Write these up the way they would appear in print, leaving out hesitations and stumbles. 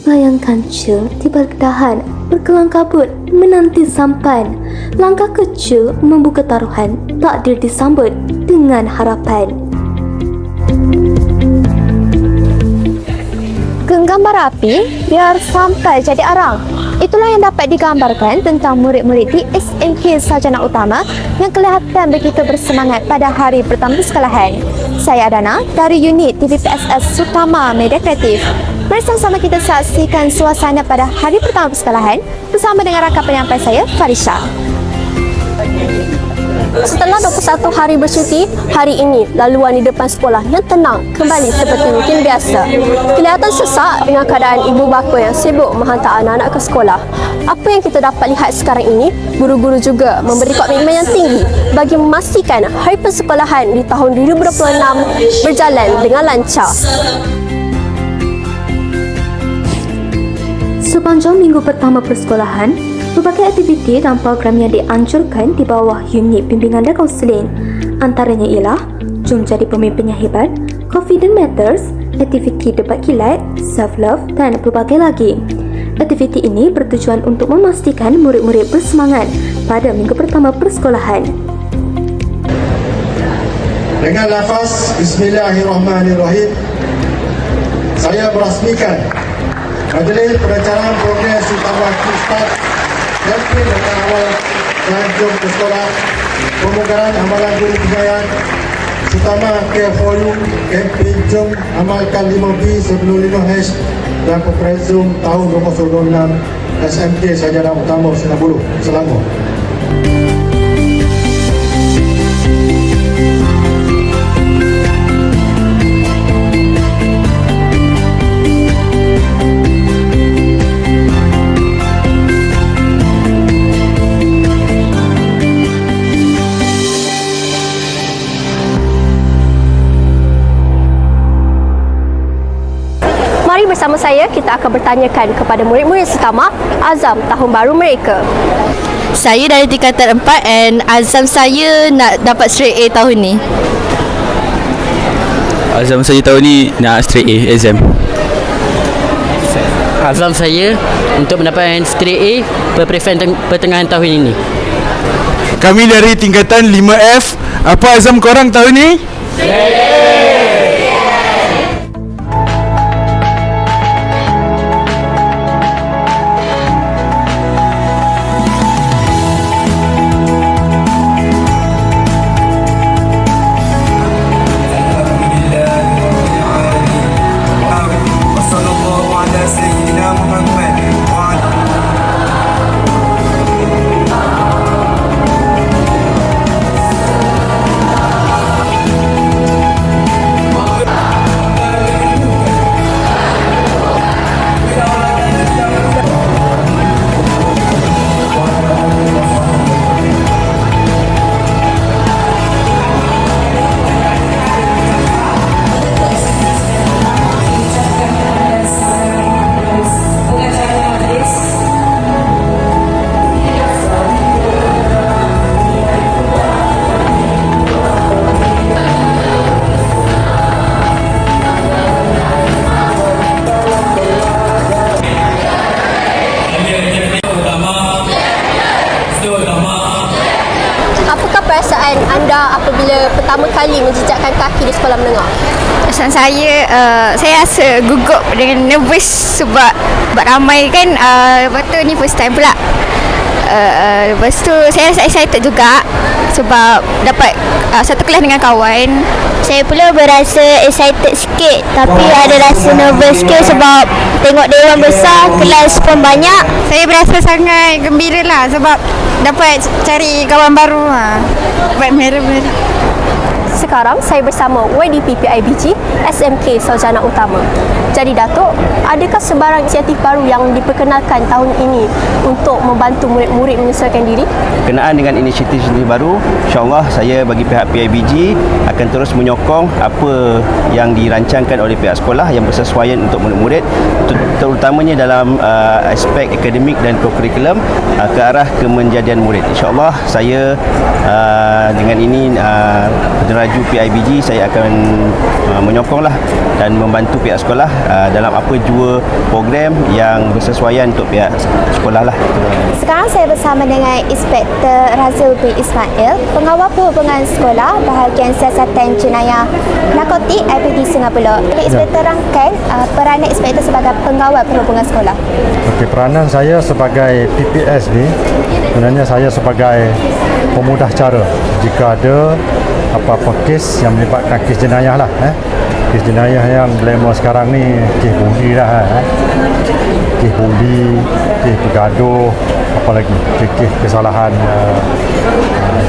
Bayangkan Cil di balik dahan, berkelang kabut, menanti sampan. Langkah kecil membuka taruhan, takdir disambut dengan harapan. Genggam bara api biar sampai jadi arang. Itulah yang dapat digambarkan tentang murid-murid di SMK Sarjana Utama yang kelihatan begitu bersemangat pada hari pertama persekolahan. Saya Adana dari unit TVPSS Utama Media Kreatif. Bersama-sama kita saksikan suasana pada hari pertama persekolahan bersama dengan rakan penyampai saya, Farisha. Setelah 21 hari bercuti, hari ini laluan di depan sekolah yang tenang kembali seperti rutin biasa. Kelihatan sesak dengan keadaan ibu bapa yang sibuk menghantar anak-anak ke sekolah. Apa yang kita dapat lihat sekarang ini, guru-guru juga memberi komitmen yang tinggi bagi memastikan hari persekolahan di tahun 2026 berjalan dengan lancar. Sepanjang minggu pertama persekolahan, berbagai aktiviti dan program yang dianjurkan di bawah unit bimbingan dan kaunseling. Antaranya ialah Jom Jadi Pemimpin Yang Hebat, Confident Matters, aktiviti debat kilat, self-love dan berbagai lagi. Aktiviti ini bertujuan untuk memastikan murid-murid bersemangat pada minggu pertama persekolahan. Dengan lafaz Bismillahirrahmanirrahim, saya merasmikan Majlis Perencanaan Progres Utama Ustaz Kempen dan awal dan jom ke sekolah, pemugaran amalan guru pembinaan utama K4U Kempen Jom amalkan 5B sebelum 5H dan Pepresum tahun 2026 SMK Sarjana Utama Senabulu, Selangor. Mari bersama saya kita akan bertanyakan kepada murid-murid sesama azam tahun baru mereka. Saya dari tingkatan 4 and azam saya nak dapat straight A tahun ni. Azam saya tahun ni nak straight A exam. Azam saya untuk mendapatkan straight A pertengahan tahun ini. Kami dari tingkatan 5F. Apa azam korang tahun ni? Apakah perasaan anda apabila pertama kali menjejakkan kaki di sekolah menengah? Perasaan saya rasa gugup dengan nervous sebab ramai kan, lepas tu ni first time pula. Lepas tu saya rasa excited juga sebab dapat satu kelas dengan kawan. Saya pula berasa excited sikit tapi ada rasa nervous sikit sebab tengok dewan besar, kelas pun banyak. Saya berasa sangat gembira lah sebab dapat cari kawan baru. Dapat merah-merah. Sekarang saya bersama YDP PIBG SMK Sarjana Utama. Jadi Datuk, adakah sebarang inisiatif baru yang diperkenalkan tahun ini untuk membantu murid-murid menyesuaikan diri? Berkenaan dengan inisiatif baru, insyaAllah saya bagi pihak PIBG akan terus menyokong apa yang dirancangkan oleh pihak sekolah yang bersesuaian untuk murid-murid, terutamanya dalam aspek akademik dan kurikulum ke arah kemenjadian murid. InsyaAllah saya dengan ini peneraju laju PIBG, saya akan menyokonglah dan membantu pihak sekolah dalam apa jua program yang bersesuaian untuk pihak sekolah lah. Sekarang saya bersama dengan Inspektor Razul bin Ismail, Pengawal Perhubungan Sekolah Bahagian Siasatan Jenayah Narkotik IPD Sungai Buloh. Inspektor rangkai peranan Inspektor sebagai Pengawal Perhubungan Sekolah. Okey, peranan saya sebagai PPS ni sebenarnya saya sebagai pemudah cara jika ada apa-apa kes yang melibatkan kes jenayah lah. Kes jenayah yang glamour sekarang ni kes buli lah. Kes buli, kes bergaduh, apa lagi kes kesalahan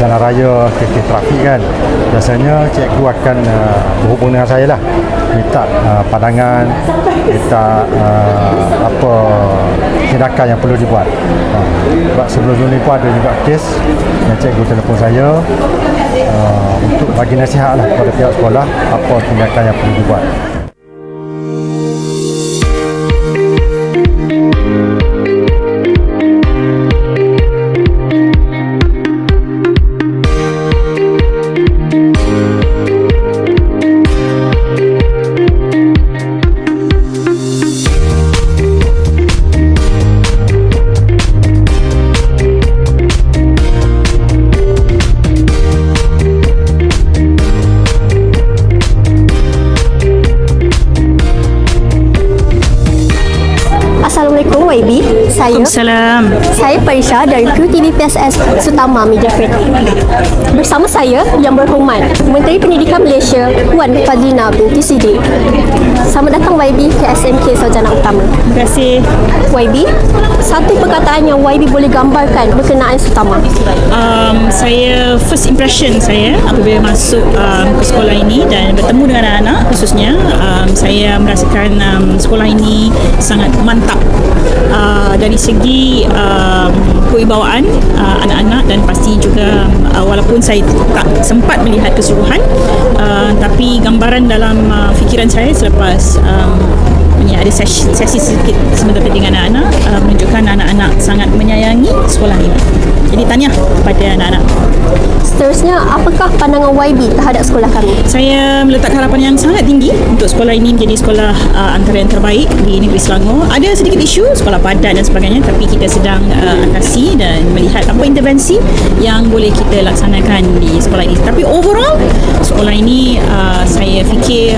jalan raya, kes trafik kan. Biasanya cikgu akan berhubung dengan saya lah, minta pandangan, minta apa tindakan yang perlu dibuat. Sebab sebelum ni pun ada juga kes yang cikgu telefon saya untuk bagi nasihat lah kepada pihak sekolah apa tindakan yang perlu dibuat. Assalamualaikum YB. Saya Farisha dari kru TV PSS Sutama Media Kreatif. Bersama saya Yang Berhormat Menteri Pendidikan Malaysia Puan Fadlina binti Siddiq. Selamat datang YB ke SMK Sarjana Utama. Terima kasih. YB, satu perkataan yang YB boleh gambarkan berkenaan Sutama. Saya first impression saya apabila masuk ke sekolah ini dan bertemu dengan anak-anak khususnya, saya merasakan sekolah ini sangat mantap dari segi kewibawaan anak-anak dan pasti juga walaupun saya tak sempat melihat keseluruhan, tapi gambaran dalam fikiran saya selepas ada sesi sedikit sebentar dengan anak-anak menunjukkan anak-anak sangat menyayangi sekolah ini. Jadi tanya kepada anak-anak. Seterusnya, apakah pandangan YB terhadap sekolah kami? Saya meletakkan harapan yang sangat tinggi untuk sekolah ini menjadi sekolah antara yang terbaik di negeri Selangor. Ada sedikit isu sekolah padat dan sebagainya, tapi kita sedang atasi dan melihat apa intervensi yang boleh kita laksanakan di sekolah ini. Tapi overall, sekolah ini saya fikir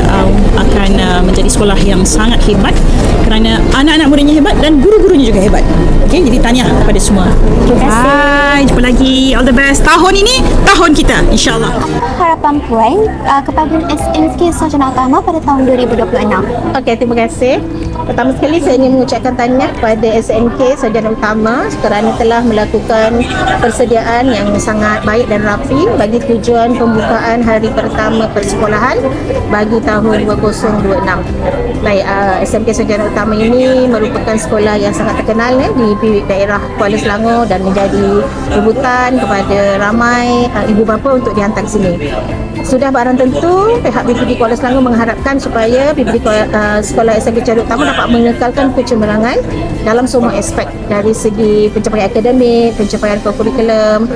akan menjadi sekolah yang sangat hebat kerana anak-anak muridnya hebat dan guru-gurunya juga hebat. Okey, jadi tanya kepada semua. Terima kasih. Bye, jumpa lagi. All the best. Tahun ini tahun kita, insyaAllah. Harapan Puan kepada SMK Sarjana Utama pada tahun 2026. Okey, terima kasih. Pertama sekali saya ingin mengucapkan tahniah kepada SMK Sarjana Utama kerana telah melakukan persediaan yang sangat baik dan rapi bagi tujuan pembukaan hari pertama persekolahan bagi tahun 2026. Baik, SMK Sarjana Utama ini merupakan sekolah yang sangat terkenal di daerah Kuala Selangor dan menjadi rebutan kepada ramai ibu bapa untuk dihantar ke sini. Sudah barang tentu pihak BPD Kuala Selangor mengharapkan supaya BPD Sekolah SMK Sarjana Utama dapat mengekalkan kecemerlangan dalam semua aspek dari segi pencapaian akademik, pencapaian kurikulum,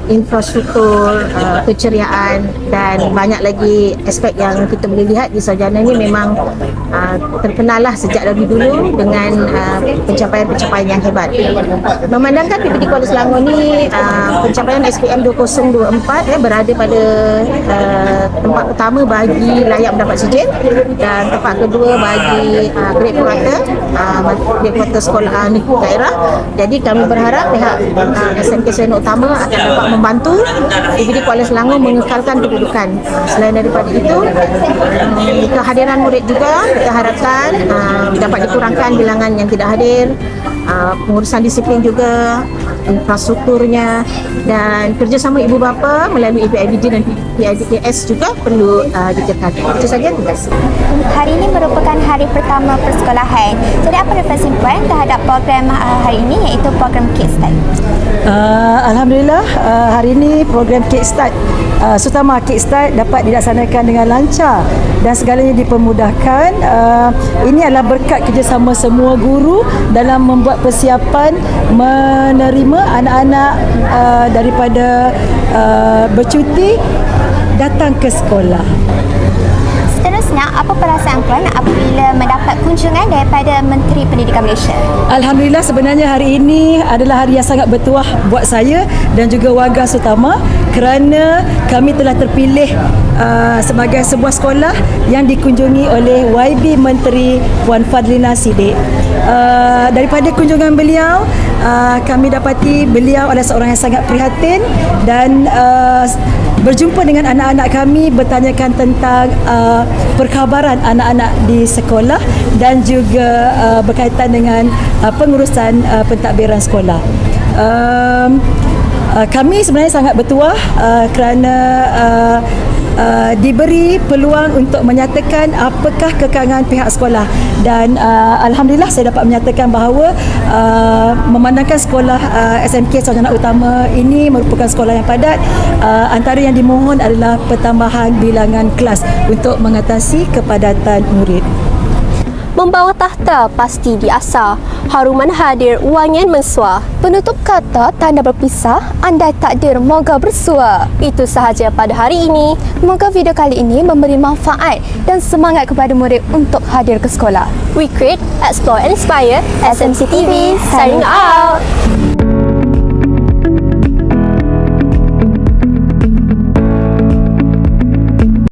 infrastruktur, keceriaan dan banyak lagi aspek yang kita boleh lihat di sarjana ini memang terkenal lah sejak dari dulu dengan pencapaian-pencapaian yang hebat. Memandangkan BPD Kuala Selangor ni pencapaian SPM 2024 berada pada tempat pertama bagi layak mendapat sijil dan tempat kedua bagi grade purata sekolah daerah. Jadi kami berharap pihak SMK Sarjana Utama akan dapat membantu BPD Kuala Selangor mengekalkan kedudukan. Selain daripada itu, kehadiran murid juga kita harapkan dapat dikurangkan bilangan yang tidak hadir, pengurusan disiplin juga, infrastrukturnya dan kerjasama ibu bapa melalui PIBG dan PIBTS juga perlu dikekalkan. Itu saja, terima kasih. Hari ini merupakan hari pertama persekolahan. Jadi apa refleksi Puan terhadap program hari ini iaitu program Kickstart? Alhamdulillah hari ini program Kickstart Sutama Kickstart dapat dilaksanakan dengan lancar dan segalanya dipermudahkan. Ini adalah berkat kerjasama semua guru dalam membuat persiapan menerima anak-anak daripada bercuti datang ke sekolah. Seterusnya, apa perasaan puan apabila mendapat kunjungan daripada Menteri Pendidikan Malaysia? Alhamdulillah, sebenarnya hari ini adalah hari yang sangat bertuah buat saya dan juga warga Sutama kerana kami telah terpilih sebagai sebuah sekolah yang dikunjungi oleh YB Menteri Puan Fadlina Siddiq. Daripada kunjungan beliau, kami dapati beliau adalah seorang yang sangat prihatin dan berjumpa dengan anak-anak kami, bertanyakan tentang perkhabaran anak-anak di sekolah dan juga berkaitan dengan pengurusan pentadbiran sekolah. Kami sebenarnya sangat bertuah kerana diberi peluang untuk menyatakan apakah kekangan pihak sekolah dan Alhamdulillah saya dapat menyatakan bahawa memandangkan sekolah SMK Sarjana Utama ini merupakan sekolah yang padat, antara yang dimohon adalah pertambahan bilangan kelas untuk mengatasi kepadatan murid. Membawa tahta pasti diasah. Haruman hadir wangian mensua. Penutup kata tanda berpisah, andai takdir moga bersua. Itu sahaja pada hari ini. Moga video kali ini memberi manfaat dan semangat kepada murid untuk hadir ke sekolah. We create, explore and inspire. SMC TV signing out.